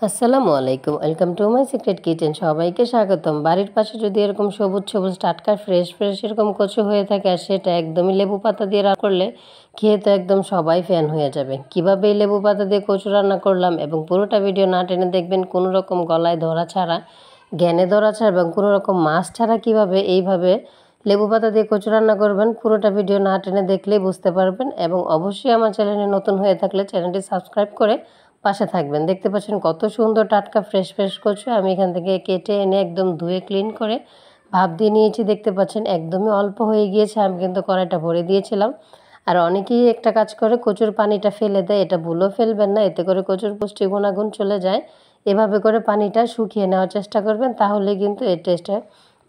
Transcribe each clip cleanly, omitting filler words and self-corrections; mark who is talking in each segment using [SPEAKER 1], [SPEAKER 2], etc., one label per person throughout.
[SPEAKER 1] আসসালামু আলাইকুম, welcome to my secret kitchen. সবাইকে স্বাগতম। বাড়ির পাশে যদি এরকম সবুজ সবুজ টাটকা ফ্রেশ ফ্রেশ এরকম কচু হয়ে থাকে আর সেটা একদমই লেবু পাতা দিয়ে রান্না করলে খেয়ে তো একদম সবাই ফ্যান হয়ে যাবে। কীভাবে এই লেবু পাতা দিয়ে কচু রান্না করলাম এবং পুরোটা ভিডিও না টেনে দেখবেন, কোনো রকম গলায় ধরা ছাড়া, জ্ঞানে ধরা ছাড়া এবং কোনো রকম মাছ ছাড়া কীভাবে এইভাবে লেবু পাতা দিয়ে কচু রান্না করবেন, পুরোটা ভিডিও না টেনে দেখলেই বুঝতে পারবেন। এবং অবশ্যই আমার চ্যানেলে নতুন হয়ে থাকলে চ্যানেলটি সাবস্ক্রাইব করে পাশে থাকবেন। দেখতে পাচ্ছেন কত সুন্দর টাটকা ফ্রেশ ফ্রেশ কচু। আমি এখান থেকে কেটে এনে একদম ধুয়ে ক্লিন করে ভাপ দিয়ে নিয়েছি। দেখতে পাচ্ছেন একদমই অল্প হয়ে গিয়েছে, আমি কিন্তু কড়াইটা ভরে দিয়েছিলাম। আর অনেকেই একটা কাজ করে কচুর পানিটা ফেলে দেয়, এটা ভুলেও ফেলবেন না, এতে করে কচুর পুষ্টি গুণাগুণ চলে যায়। এভাবে করে পানিটা শুকিয়ে নেওয়ার চেষ্টা করবেন, তাহলে কিন্তু এর টেস্টটা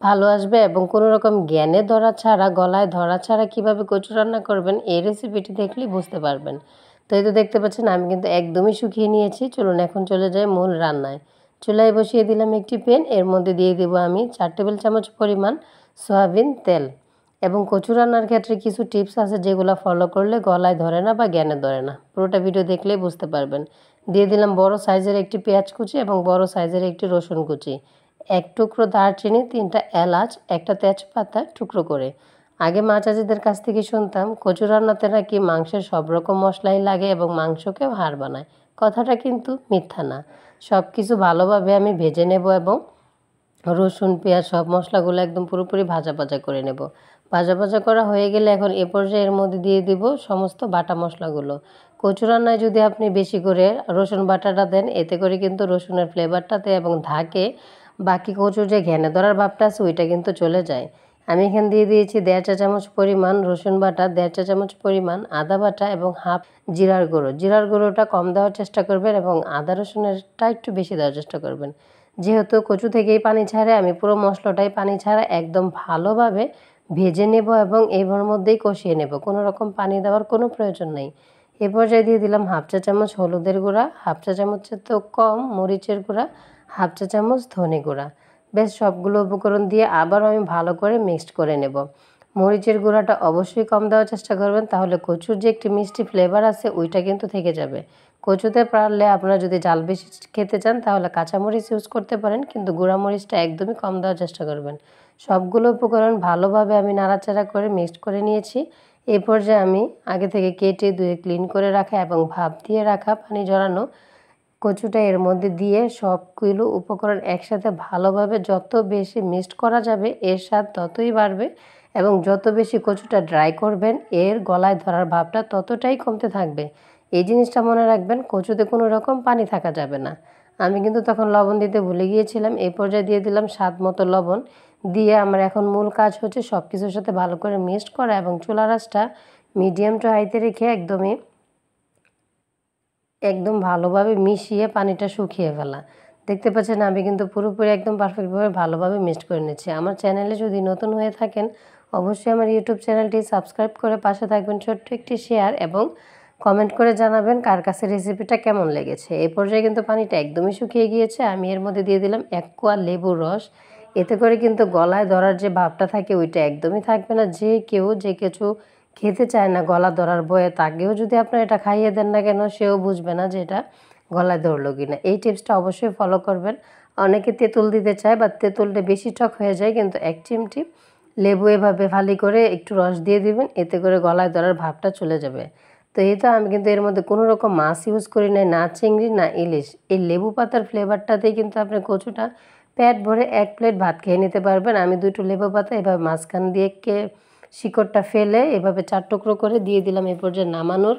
[SPEAKER 1] ভালো আসবে। এবং কোনো রকম জ্ঞানে ধরা ছাড়া, গলায় ধরা ছাড়া কীভাবে কচু রান্না করবেন এই রেসিপিটি দেখলেই বুঝতে পারবেন। তো এই তো দেখতে পাচ্ছেন আমি কিন্তু একদমই শুকিয়ে নিয়েছি। চলুন এখন চলে যাই মূল রান্নায়। চুলায় বসিয়ে দিলাম একটি প্যান, এর মধ্যে দিয়ে দেবো আমি 4 টেবিল চামচ পরিমাণ সয়াবিন তেল। এবং কচু রান্নার ক্ষেত্রে কিছু টিপস আছে যেগুলো ফলো করলে গলায় ধরে না বা জ্ঞানে ধরে না, পুরোটা ভিডিও দেখলেই বুঝতে পারবেন। দিয়ে দিলাম বড় সাইজের একটি পেঁয়াজ কুচি এবং বড় সাইজের একটি রসুন কুচি, এক টুকরো দারচিনি, 3টা এলাচ, একটা তেজপাতা টুকরো করে। আগে মা চাচিদের কাছ থেকে শুনতাম কচু রান্নাতে নাকি মাংসের সব রকম মশলাই লাগে এবং মাংসকেও হাড় বানায়। কথাটা কিন্তু মিথ্যা না। সব কিছু ভালোভাবে আমি ভেজে নেব এবং রসুন পেঁয়াজ সব মশলাগুলো একদম পুরোপুরি ভাজা ভাজা করে নেব। ভাজা ভাজা করা হয়ে গেলে এখন এ পর্যায়ে এর মধ্যে দিয়ে দিব সমস্ত বাটা মশলাগুলো। কচু রান্নায় যদি আপনি বেশি করে রসুন বাটাটা দেন, এতে করে কিন্তু রসুনের ফ্লেভারটাতে এবং ধাকে বাকি কচুর যে ঘেনে ধরার ভাবটা আছে ওইটা কিন্তু চলে যায়। আমি এখানে দিয়ে দিয়েছি 1.5 চা চামচ পরিমাণ রসুন বাটা, 1.5 চা চামচ পরিমাণ আদা বাটা এবং হাফ জিরার গুঁড়ো। জিরার গুঁড়োটা কম দেওয়ার চেষ্টা করবেন এবং আদা রসুনেরটা একটু বেশি দেওয়ার চেষ্টা করবেন। যেহেতু কচু থেকেই পানি ছাড়ে, আমি পুরো মশলাটাই পানি ছাড়া একদম ভালোভাবে ভেজে নেব এবং এর মধ্যেই কষিয়ে নেব, কোনো রকম পানি দেওয়ার কোনো প্রয়োজন নেই। এ পর্যায়ে দিয়ে দিলাম হাফ চা চামচ হলুদের গুঁড়া, হাফ চা চামচের তো কম মরিচের গুঁড়া, হাফ চা চামচ ধনে গুঁড়া। বেশ সবগুলো উপকরণ দিয়ে আবারও আমি ভালো করে মিক্সড করে নেব। মরিচের গুঁড়াটা অবশ্যই কম দেওয়ার চেষ্টা করবেন, তাহলে কচুর যে একটি মিষ্টি ফ্লেভার আছে ওইটা কিন্তু থেকে যাবে। কচুতে পারলে আপনারা যদি ঝাল বেশি খেতে চান তাহলে কাঁচামরিচ ইউজ করতে পারেন, কিন্তু গুঁড়ামরিচটা একদমই কম দেওয়ার চেষ্টা করবেন। সবগুলো উপকরণ ভালোভাবে আমি নাড়াচাড়া করে মিক্সড করে নিয়েছি। এই পর্যায়ে আমি আগে থেকে কেটে ধুয়ে ক্লিন করে রাখা এবং ভাপ দিয়ে রাখা পানি ঝরানো কচুটা এর মধ্যে দিয়ে সবগুলো উপকরণ একসাথে ভালোভাবে যত বেশি মিক্সড করা যাবে এর স্বাদ ততই বাড়বে। এবং যত বেশি কচুটা ড্রাই করবেন এর গলায় ধরার ভাবটা ততটাই কমতে থাকবে। এই জিনিসটা মনে রাখবেন, কচুতে কোনো রকম পানি থাকা যাবে না। আমি কিন্তু তখন লবণ দিতে ভুলে গিয়েছিলাম। এই পর্যায়ে দিয়ে দিলাম স্বাদ মতো লবণ। দিয়ে আমার এখন মূল কাজ হচ্ছে সব কিছুর সাথে ভালো করে মিক্সড করা এবং চুলার আঁচটা মিডিয়াম টু হাইতে রেখে একদম ভালোভাবে মিশিয়ে পানিটা শুকিয়ে ফেলা। দেখতে পাচ্ছেন আমি কিন্তু পুরোপুরি একদম পারফেক্টভাবে ভালোভাবে মিক্সড করে নিচ্ছি। আমার চ্যানেলে যদি নতুন হয়ে থাকেন অবশ্যই আমার ইউটিউব চ্যানেলটি সাবস্ক্রাইব করে পাশে থাকবেন। ছোট্ট একটি শেয়ার এবং কমেন্ট করে জানাবেন কার কাছে রেসিপিটা কেমন লেগেছে। এই পর্যায়ে কিন্তু পানিটা একদমই শুকিয়ে গিয়েছে। আমি এর মধ্যে দিয়ে দিলাম 1 কোয়া লেবুর রস। এতে করে কিন্তু গলায় ধরার যে ভাবটা থাকে ওইটা একদমই থাকবে না। যে কিছু খেতে চায় না গলা ধরার ভয়ে, তাকেও যদি আপনারা এটা খাইয়ে দেন না কেন সেও বুঝবে না যে এটা গলায় ধরলো কিনা। এই টিপসটা অবশ্যই ফলো করবেন। অনেকে তেঁতুল দিতে চায় বা তেঁতুলটা বেশি টক হয়ে যায়, কিন্তু 1 চিমটি লেবু এভাবে ফালি করে একটু রস দিয়ে দিবেন, এতে করে গলায় ধরার ভাবটা চলে যাবে। তো এই তো আমি কিন্তু এর মধ্যে কোনো রকম মাছ ইউজ করি নাই, না চিংড়ি না ইলিশ। এই লেবু পাতার ফ্লেভারটাতেই কিন্তু আপনি কচুটা পেট ভরে 1 প্লেট ভাত খেয়ে নিতে পারবেন। আমি 2টো লেবু পাতা এভাবে মাঝখান দিয়ে শিকড়টা ফেলে এভাবে 4 টুকরো করে দিয়ে দিলাম। এই পর্যায়ে নামানোর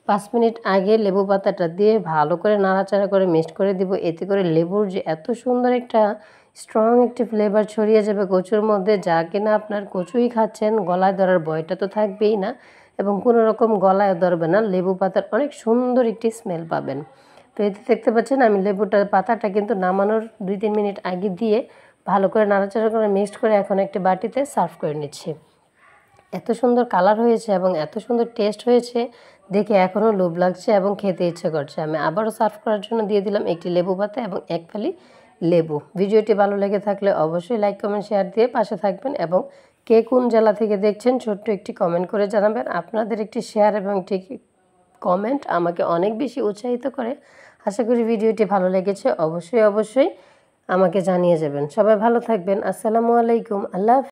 [SPEAKER 1] 5 মিনিট আগে লেবু পাতাটা দিয়ে ভালো করে নাড়াচাড়া করে মিক্সড করে দিব। এতে করে লেবুর যে এত সুন্দর একটা স্ট্রং একটি ফ্লেভার ছড়িয়ে যাবে কচুর মধ্যে, যা কিনা আপনার কচুই খাচ্ছেন, গলায় ধরার ভয়টা তো থাকবেই না এবং কোনো রকম গলায় ধরবে না। লেবু পাতার অনেক সুন্দর একটি স্মেল পাবেন। তো এতে দেখতে পাচ্ছেন আমি পাতাটা কিন্তু নামানোর 2-3 মিনিট আগে দিয়ে ভালো করে নাড়াচাড়া করে মিক্সড করে এখন একটি বাটিতে সার্ভ করে নিচ্ছি। এত সুন্দর কালার হয়েছে এবং এত সুন্দর টেস্ট হয়েছে, দেখে এখনও লোভ লাগছে এবং খেতে ইচ্ছে করছে। আমি আবারও সার্ভ করার জন্য দিয়ে দিলাম একটি লেবু পাতা এবং 1 ফালি লেবু। ভিডিওটি ভালো লেগে থাকলে অবশ্যই লাইক কমেন্ট শেয়ার দিয়ে পাশে থাকবেন এবং কে কোন জেলা থেকে দেখছেন ছোট্ট একটি কমেন্ট করে জানাবেন। আপনাদের একটি শেয়ার এবং একটি কমেন্ট আমাকে অনেক বেশি উৎসাহিত করে আশা করি ভিডিওটি ভালো লেগেছে। অবশ্যই আমাকে জানিয়ে যাবেন। সবাই ভালো থাকবেন। আসসালামু আলাইকুম। আল্লাহ হাফেজ।